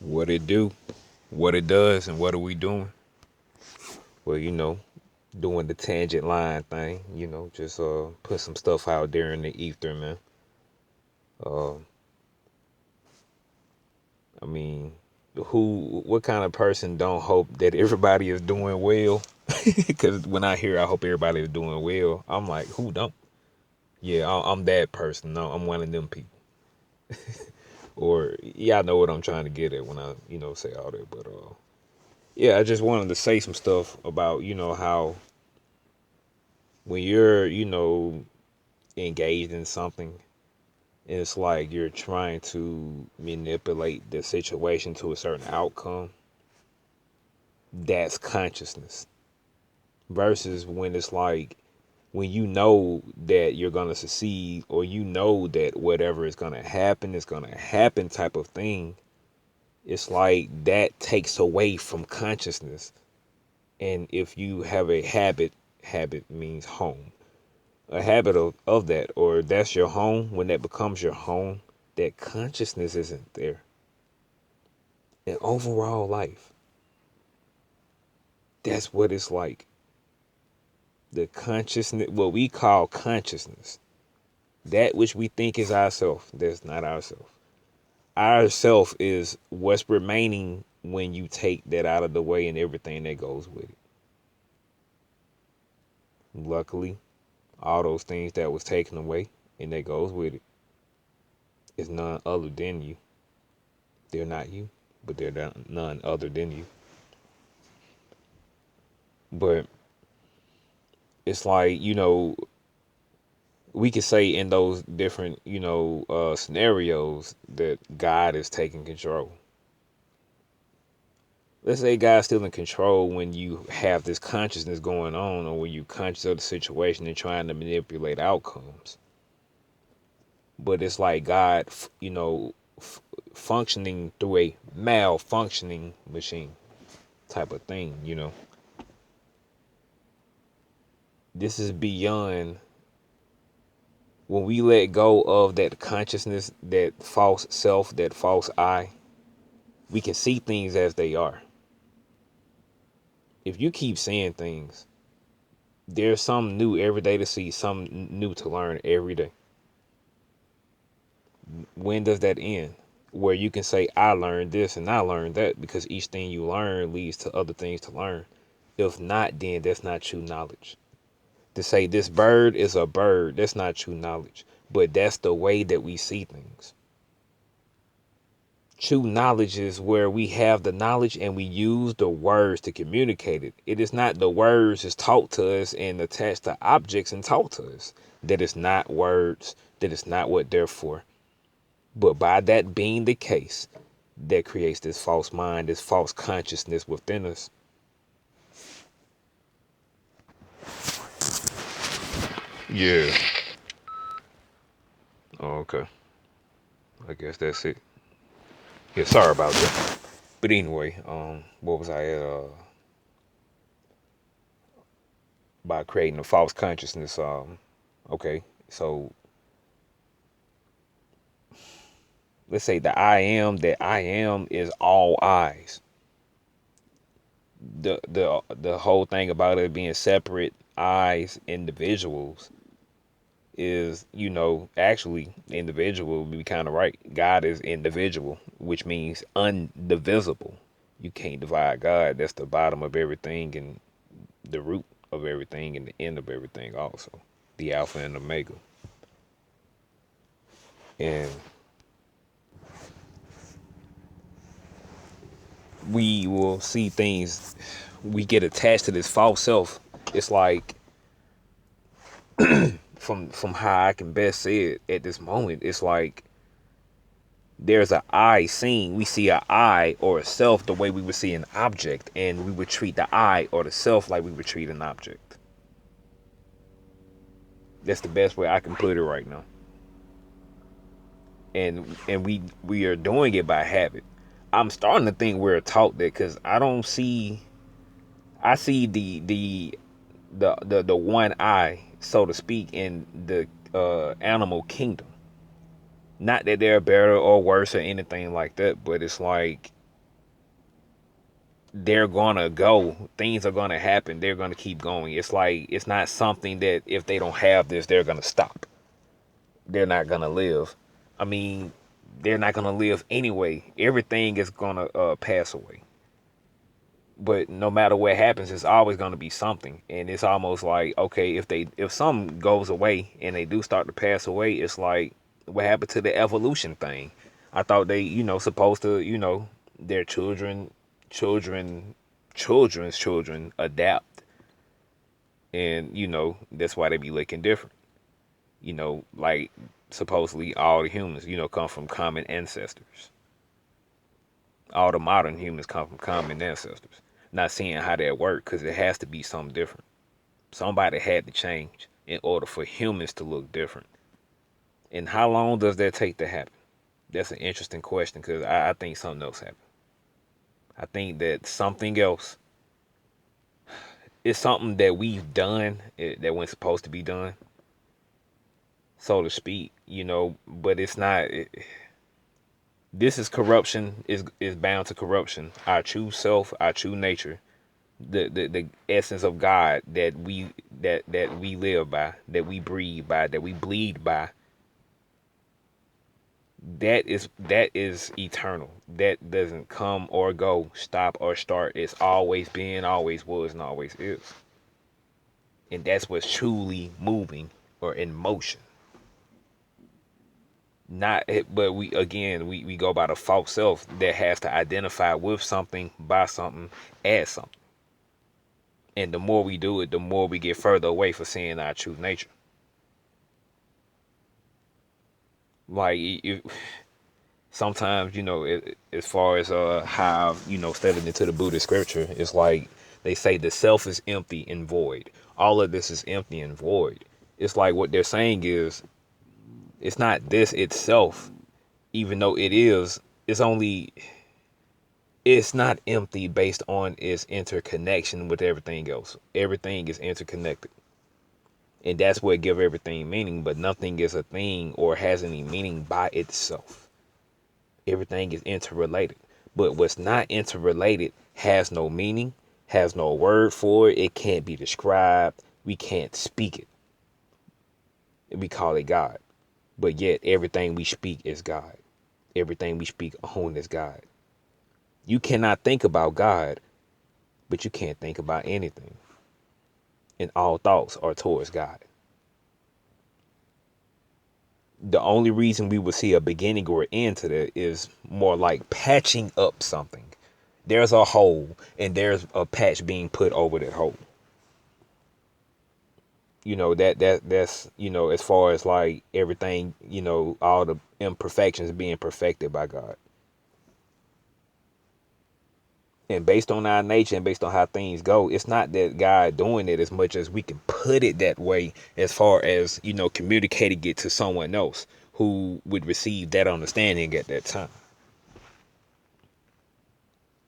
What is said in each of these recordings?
What it do, what it does, and what are we doing? Well, doing the tangent line thing, just put some stuff out there in the ether, man. Uh, I mean, what kind of person don't hope that everybody is doing well? Because when I hope everybody is doing well, I'm like, who don't? Yeah, I'm that person. No, I'm one of them people. Or yeah, I know what I'm trying to get at when I, say all that. But yeah, I just wanted to say some stuff about, how when you're, engaged in something, it's like you're trying to manipulate the situation to a certain outcome. That's consciousness. Versus when it's like when you know that you're gonna succeed, or you know that whatever is gonna happen type of thing. It's like that takes away from consciousness. And if you have a habit means home, a habit of that, or that's your home, when that becomes your home, that consciousness isn't there. In overall life, that's what it's like. The consciousness, what we call consciousness, that which we think is ourself, that's not ourself. Ourself is what's remaining when you take that out of the way and everything that goes with it. Luckily, all those things that was taken away and that goes with it is none other than you. They're not you, but they're none other than you. But it's like, we could say in those different, scenarios that God is taking control. Let's say God's still in control when you have this consciousness going on, or when you conscious of the situation and trying to manipulate outcomes. But it's like God, functioning through a malfunctioning machine type of thing. This is beyond when we let go of that consciousness, that false self, that false I. We can see things as they are. If you keep saying things, there's something new every day to see, something new to learn every day. When does that end? Where you can say, I learned this and I learned that, because each thing you learn leads to other things to learn. If not, then that's not true knowledge. To say this bird is a bird, that's not true knowledge. But that's the way that we see things. True knowledge is where we have the knowledge and we use the words to communicate it. It is not the words is taught to us and attached to objects and taught to us. That is not words. That is not what they're for. But by that being the case, that creates this false mind, this false consciousness within us. Yeah. Oh, okay. I guess that's it. Yeah, sorry about that. But anyway, what was I at? By creating a false consciousness. Okay. So let's say the I am that I am is all eyes. The whole thing about it being separate eyes, individuals, is, actually individual would be kind of right. God is individual, which means undivisible. You can't divide God. That's the bottom of everything and the root of everything and the end of everything also. The Alpha and Omega. And we will see things, we get attached to this false self. It's like, from how I can best say it at this moment, it's like there's a I seen. We see a I or a self the way we would see an object, and we would treat the I or the self like we would treat an object. That's the best way I can put it right now. And we are doing it by habit. I'm starting to think we're taught that, because I see the one eye, so to speak, in the animal kingdom. Not that they're better or worse or anything like that, but it's like they're gonna go. Things are gonna happen. They're gonna keep going. It's like it's not something that if they don't have this, they're gonna stop. They're not gonna live. I mean, they're not gonna live anyway. Everything is gonna pass away. But no matter what happens, it's always gonna be something. And it's almost like, okay, if something goes away and they do start to pass away, it's like what happened to the evolution thing. I thought they, supposed to, their children, children's children adapt, and that's why they be looking different. Like supposedly all the humans, come from common ancestors. All the modern humans come from common ancestors. Not seeing how that works because it has to be something different. Somebody had to change in order for humans to look different. And how long does that take to happen? That's an interesting question because I think something else happened. I think that something else is something that we've done that wasn't supposed to be done, so to speak, but it's not. This is corruption, is bound to corruption. Our true self, our true nature, the essence of God that we live by, that we breathe by, that we bleed by, that is eternal. That doesn't come or go, stop or start. It's always been, always was, and always is. And that's what's truly moving or in motion. Not but we go by the false self that has to identify with something, by something, as something. And the more we do it, the more we get further away from seeing our true nature. Like sometimes, as far as how studying into the Buddhist scripture, it's like they say the self is empty and void. All of this is empty and void. It's like what they're saying is it's not this itself, even though it is. It's only it's not empty based on its interconnection with everything else. Everything is interconnected. And that's what give everything meaning, but nothing is a thing or has any meaning by itself. Everything is interrelated. But what's not interrelated has no meaning, has no word for it. It can't be described. We can't speak it. We call it God. But yet everything we speak is God. Everything we speak on is God. You cannot think about God, but you can't think about anything. And all thoughts are towards God. The only reason we would see a beginning or end to that is more like patching up something. There's a hole and there's a patch being put over that hole. That's as far as like everything, all the imperfections being perfected by God. And based on our nature and based on how things go, it's not that God doing it as much as we can put it that way, as far as communicating it to someone else who would receive that understanding at that time.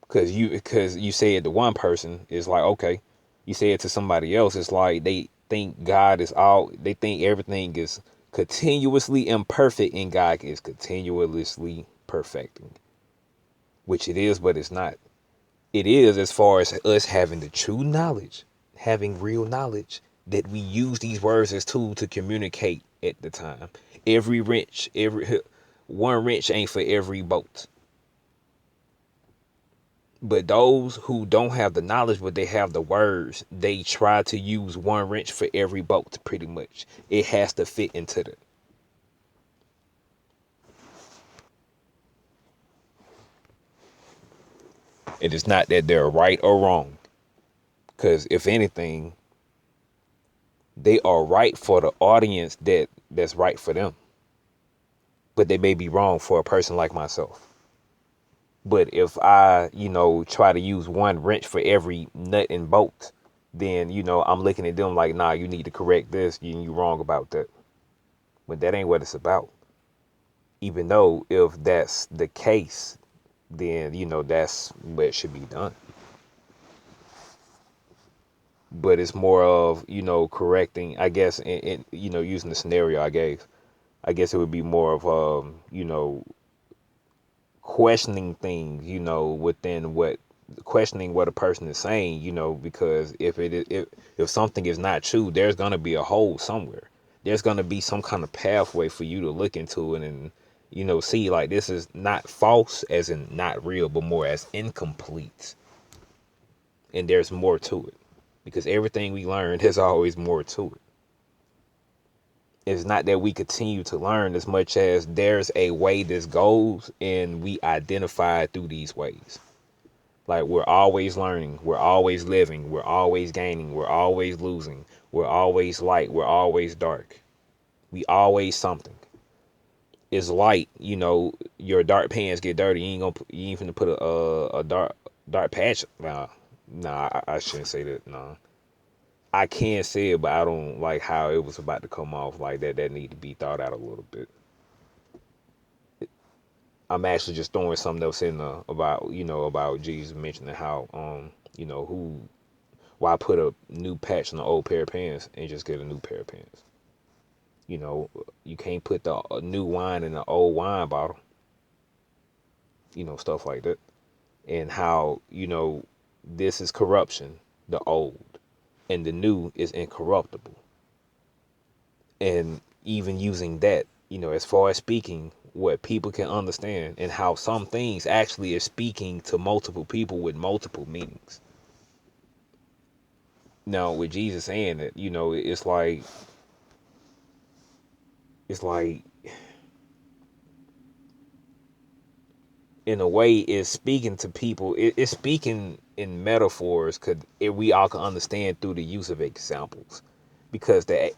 Because you say it to one person, it's like, okay. You say it to somebody else, it's like they think they think everything is continuously imperfect and God is continuously perfecting, which it is, but it's not. It is as far as us having the true knowledge, having real knowledge, that we use these words as tools to communicate at the time. Every one wrench ain't for every boat. But those who don't have the knowledge, but they have the words, they try to use one wrench for every bolt, pretty much. It has to fit into the. It is not that they're right or wrong. Because if anything, they are right for the audience that's right for them. But they may be wrong for a person like myself. But if I, try to use one wrench for every nut and bolt, then, I'm looking at them like, nah, you need to correct this. You're wrong about that. But that ain't what it's about. Even though if that's the case, then, that's what should be done. But it's more of, correcting, I guess, using the scenario I gave. I guess it would be more of, questioning things, within what questioning what a person is saying, because if something is not true, there's gonna be a hole somewhere. There's gonna be some kind of pathway for you to look into it and see like this is not false as in not real, but more as incomplete. And there's more to it because everything we learn, there's always more to it. It's not that we continue to learn as much as there's a way this goes and we identify through these ways. Like we're always learning, we're always living, we're always gaining, we're always losing, we're always light, we're always dark. We always something. It's light, your dark pants get dirty. You ain't finna put a dark patch. Nah, I shouldn't say that. Nah, I can say it, but I don't like how it was about to come off like that. That need to be thought out a little bit. I'm actually just throwing something else in about Jesus mentioning how who why put a new patch on an old pair of pants and just get a new pair of pants. You can't put the new wine in the old wine bottle. Stuff like that. And how this is corruption, the old, and the new is incorruptible. And even using that, as far as speaking what people can understand and how some things actually are speaking to multiple people with multiple meanings. Now with Jesus saying that, it's like in a way is speaking to people. It's speaking in metaphors because we all can understand through the use of examples, because the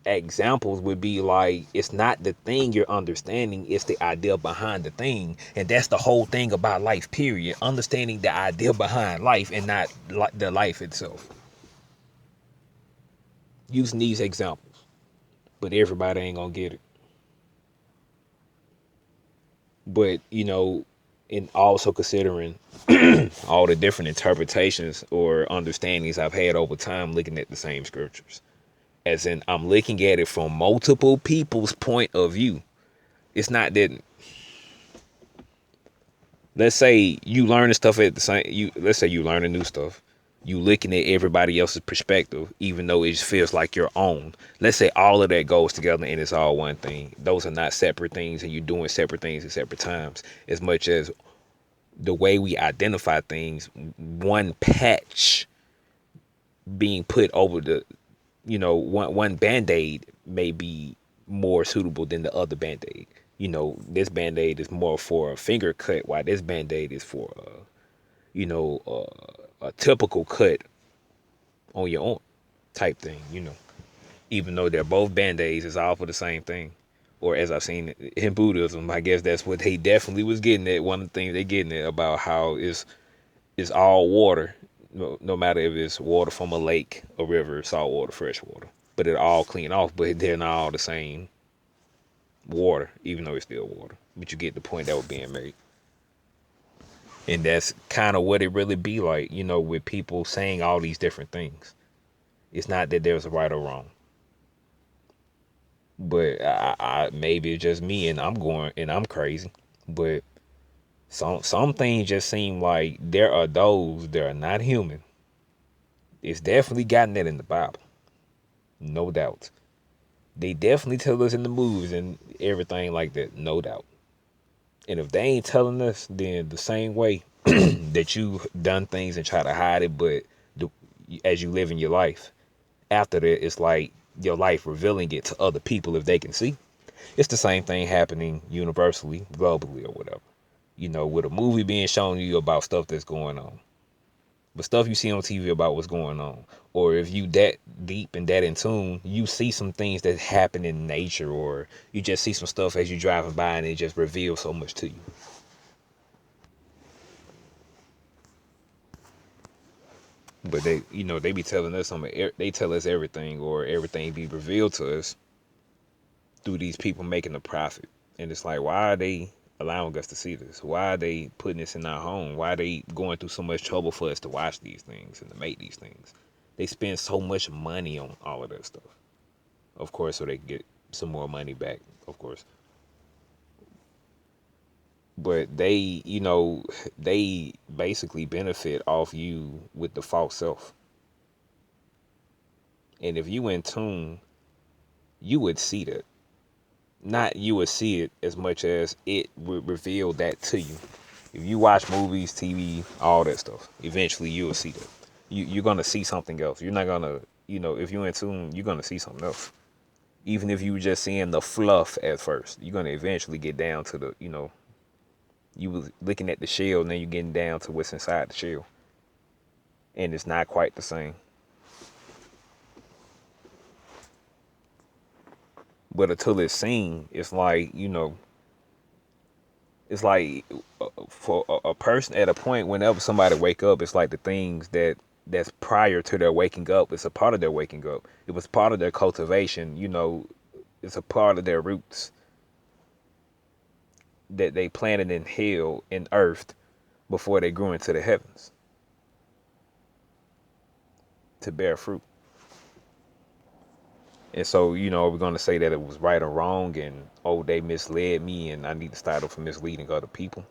examples would be like it's not the thing you're understanding, it's the idea behind the thing. And that's the whole thing about life, period. Understanding the idea behind life and not the life itself, using these examples. But everybody ain't gonna get it. But and also considering all the different interpretations or understandings I've had over time looking at the same scriptures. As in, I'm looking at it from multiple people's point of view. It's not that, let's say you learn the stuff at the same, let's say you learn the new stuff. You looking at everybody else's perspective, even though it just feels like your own. Let's say all of that goes together and it's all one thing. Those are not separate things, and you're doing separate things at separate times. As much as the way we identify things, one patch being put over the, one band-aid may be more suitable than the other band-aid. This band-aid is more for a finger cut, while this band-aid is for a typical cut on your arm type thing. Even though they're both band-aids, it's all for the same thing. Or as I've seen in Buddhism, I guess that's what they definitely was getting at. One of the things they're getting at about how it's all water, no matter if it's water from a lake, a river, salt water, fresh water. But it all clean off, but they're not all the same water, even though it's still water. But you get the point that was being made. And that's kind of what it really be like, with people saying all these different things. It's not that there's a right or wrong. But I maybe it's just me and I'm crazy. But some things just seem like there are those that are not human. It's definitely gotten that in the Bible. No doubt. They definitely tell us in the movies and everything like that, no doubt. And if they ain't telling us, then the same way that you done things and try to hide it, but as you live in your life, after that, it's like your life revealing it to other people if they can see. It's the same thing happening universally, globally, or whatever. With a movie being shown you about stuff that's going on. But stuff you see on TV about what's going on. Or if you that deep and that in tune, you see some things that happen in nature, or you just see some stuff as you driving by and it just reveals so much to you. But they be telling us something. They tell us everything, or everything be revealed to us through these people making a profit. And it's like, why are they allowing us to see this? Why are they putting this in our home? Why are they going through so much trouble for us to watch these things and to make these things? They spend so much money on all of that stuff. Of course, so they can get some more money back, of course. but they basically benefit off you with the false self. And if you in tune, you would see that. Not you would see it as much as it would reveal that to you. If you watch movies, TV, all that stuff, eventually you will see that. You're gonna see something else. You're not gonna, if you're in tune, you're gonna see something else. Even if you were just seeing the fluff at first, you're gonna eventually get down to you was looking at the shell, and then you're getting down to what's inside the shell, and it's not quite the same. But until it's seen, it's like it's like for a person at a point, whenever somebody wake up, it's like the things that's prior to their waking up, it's a part of their waking up. It was part of their cultivation. It's a part of their roots that they planted in hell and earth before they grew into the heavens to bear fruit. And so, we're going to say that it was right or wrong, and oh, they misled me, and I need to start off for misleading other people.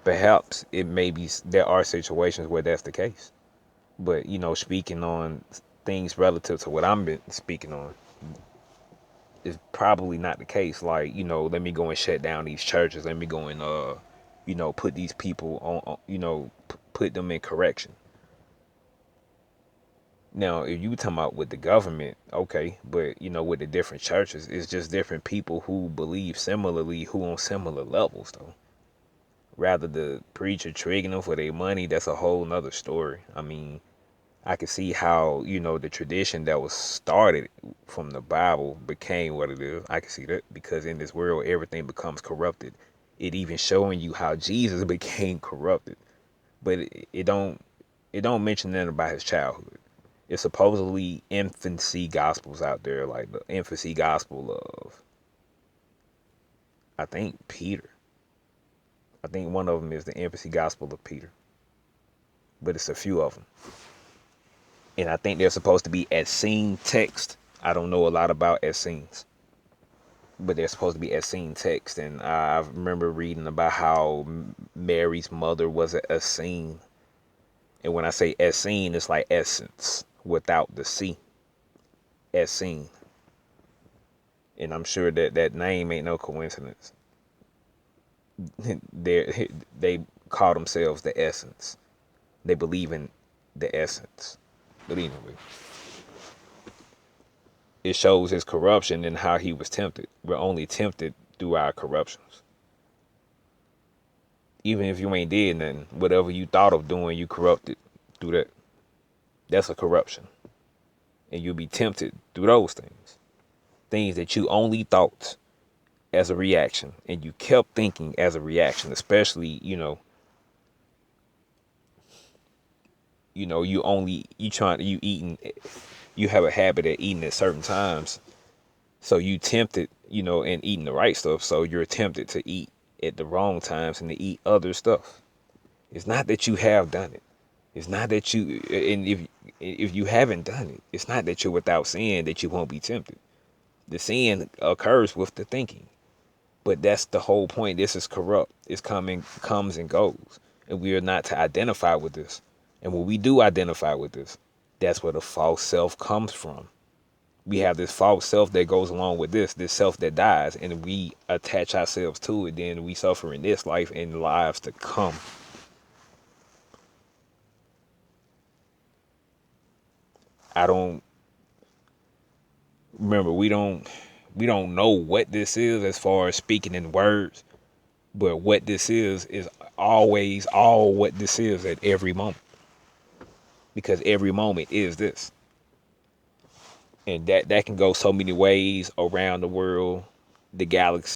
Perhaps it may be, there are situations where that's the case. But, speaking on things relative to what I'm been speaking on is probably not the case. Like, let me go and shut down these churches. Let me go and, put these people on, put them in correction. Now, if you talking about with the government, okay, but with the different churches, it's just different people who believe similarly, who on similar levels, though. Rather the preacher triggering them for their money, that's a whole nother story. I mean, I can see how, the tradition that was started from the Bible became what it is. I can see that because in this world, everything becomes corrupted. It even showing you how Jesus became corrupted, but it don't mention nothing about his childhood. It's supposedly infancy gospels out there, like the infancy gospel of, I think, Peter. I think one of them is the infancy gospel of Peter, but it's a few of them. And I think they're supposed to be Essene text. I don't know a lot about Essenes, but they're supposed to be Essene text. And I remember reading about how Mary's mother was an Essene. And when I say Essene, it's like essence without the C. Essene. And I'm sure that that name ain't no coincidence. They call themselves the essence. They believe in the essence. But anyway, it shows his corruption and how he was tempted. We're only tempted through our corruptions. Even if you ain't did nothing, whatever you thought of doing, you corrupted through that. That's a corruption. And you'll be tempted through those things. Things that you only thought as a reaction. And you kept thinking as a reaction, especially, you eating, you have a habit of eating at certain times. So you tempted, and eating the right stuff. So you're tempted to eat at the wrong times and to eat other stuff. It's not that you have done it. It's not that and if you haven't done it, it's not that you're without sin that you won't be tempted. The sin occurs with the thinking. But that's the whole point. This is corrupt. Comes and goes. And we are not to identify with this. And when we do identify with this, that's where the false self comes from. We have this false self that goes along with this self that dies, and we attach ourselves to it. Then we suffer in this life and lives to come. I don't remember. We don't know what this is as far as speaking in words, but what this is always all what this is at every moment, because every moment is this. And that can go so many ways around the world, the galaxy.